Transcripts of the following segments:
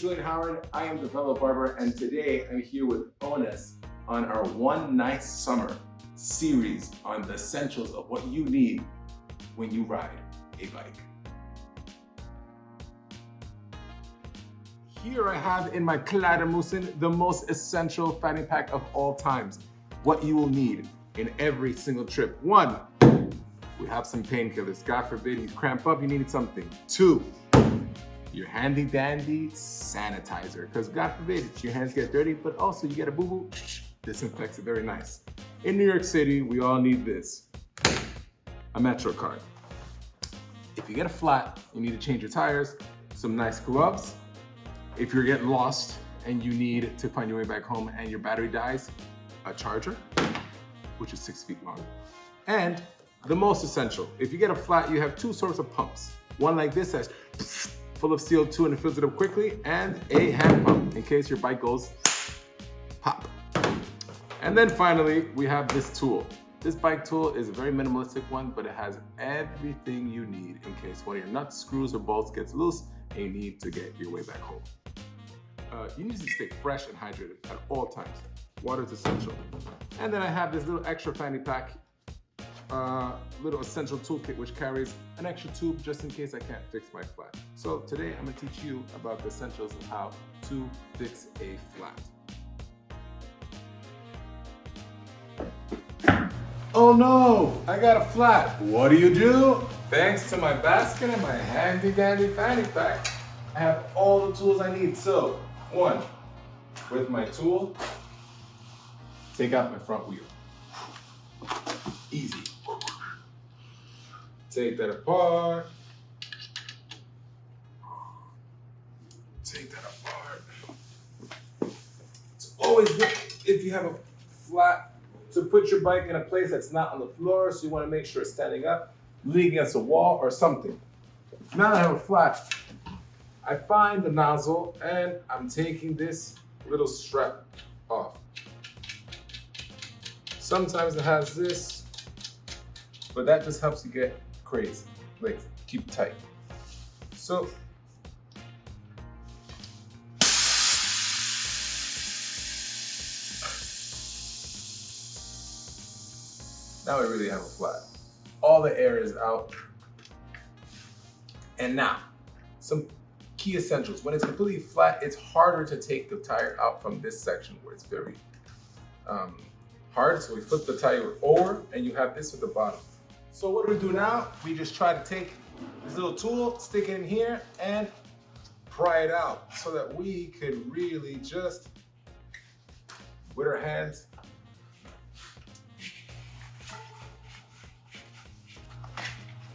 Julian Howard. I am the Vélo Barber, and today I'm here with O.N.S on our One Nice Summer series on the essentials of what you need when you ride a bike. Here I have in my Kleidermusen the most essential fanny pack of all times. What you will need in every single trip. 1, we have some painkillers. God forbid you cramp up, you need something. 2, your handy dandy sanitizer. Because God forbid your hands get dirty, but also you get a boo-boo, disinfects it very nice. In New York City, we all need this. A Metro card. If you get a flat, you need to change your tires, some nice gloves. If you're getting lost and you need to find your way back home and your battery dies, a charger, which is 6 feet long. And the most essential, if you get a flat, you have 2 sorts of pumps. One like this that's full of CO2 and it fills it up quickly, and a hand pump in case your bike goes pop. And then finally, we have this tool. This bike tool is a very minimalistic one, but it has everything you need in case one of your nuts, screws, or bolts gets loose and you need to get your way back home. You need to stay fresh and hydrated at all times. Water is essential. And then I have this little extra fanny pack, little essential toolkit which carries an extra tube just in case I can't fix my flat. So today I'm going to teach you about the essentials of how to fix a flat. Oh no, I got a flat. What do? Thanks to my basket and my handy dandy fanny pack, I have all the tools I need. So, 1, with my tool, take out my front wheel. Easy. Take that apart. Take that apart. It's always good if you have a flat to put your bike in a place that's not on the floor, so you want to make sure it's standing up, leaning against a wall or something. Now that I have a flat, I find the nozzle and I'm taking this little strap off. Sometimes it has this, but that just helps you get crazy, like keep tight. So, now I really have a flat. All the air is out. And now, some key essentials. When it's completely flat, it's harder to take the tire out from this section where it's very hard. So we flip the tire over and you have this at the bottom. So what do we do now? We just try to take this little tool, stick it in here and pry it out so that we could really just, with our hands,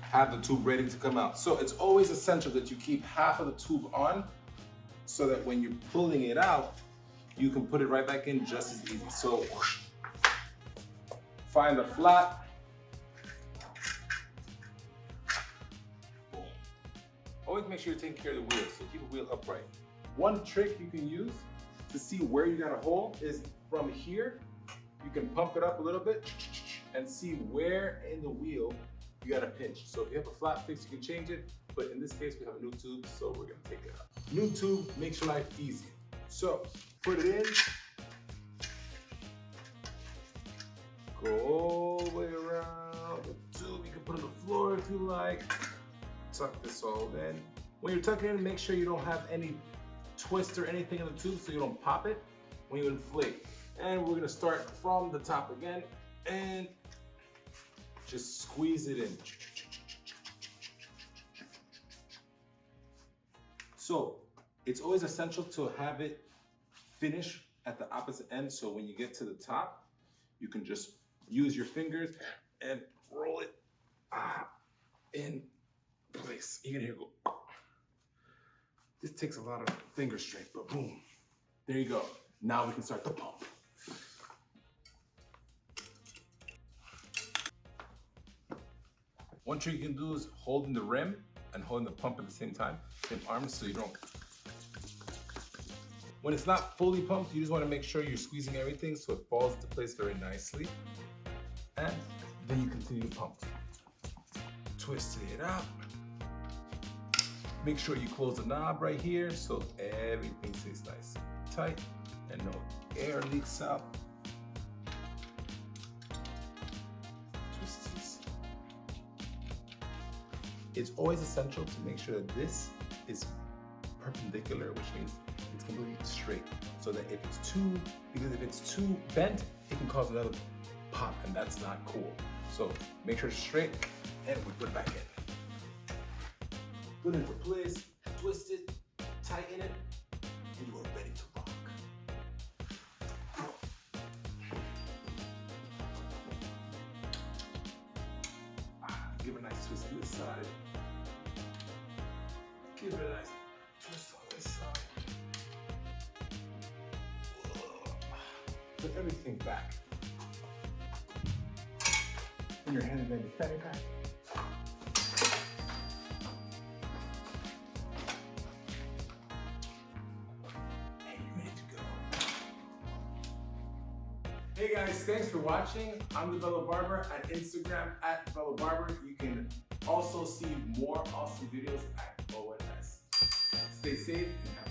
have the tube ready to come out. So it's always essential that you keep half of the tube on so that when you're pulling it out, you can put it right back in just as easy. So whoosh. Find the flat. Boom. Always make sure you're taking care of the wheel, so keep the wheel upright. One trick you can use to see where you got a hole is from here, you can pump it up a little bit and see where in the wheel you got a pinch. So if you have a flat fix, you can change it. But in this case, we have a new tube, so we're gonna take it out. New tube makes your life easy. So put it in. Go all the way around the tube. You can put it on the floor if you like. Tuck this all in. When you're tucking in, make sure you don't have any twist or anything in the tube so you don't pop it when you inflate. And we're gonna start from the top again and just squeeze it in. So it's always essential to have it finish at the opposite end. So when you get to the top, you can just use your fingers and roll it in place. You can hear it go. This takes a lot of finger strength, but boom. There you go. Now we can start the pump. One trick you can do is holding the rim and holding the pump at the same time, same arms, so you don't. When it's not fully pumped, you just want to make sure you're squeezing everything so it falls into place very nicely. And then you continue to pump. Twist it out. Make sure you close the knob right here so everything stays nice and tight and no air leaks out. Twist this. It's always essential to make sure that this is perpendicular, which means it's completely straight. So that if it's too bent, it can cause another pop, and that's not cool. So make sure it's straight, and we put it back in. Put it into place, twist it, tighten it, and you are ready to rock. Give it a nice twist on this side. Give it a nice twist on this side. Put everything back. Put your hand in the fanny pack. And you're ready to go. Hey guys, thanks for watching. I'm the Vélo Barber at Instagram at Vélo Barber. You can also see more awesome videos at O.N.S. Stay safe and have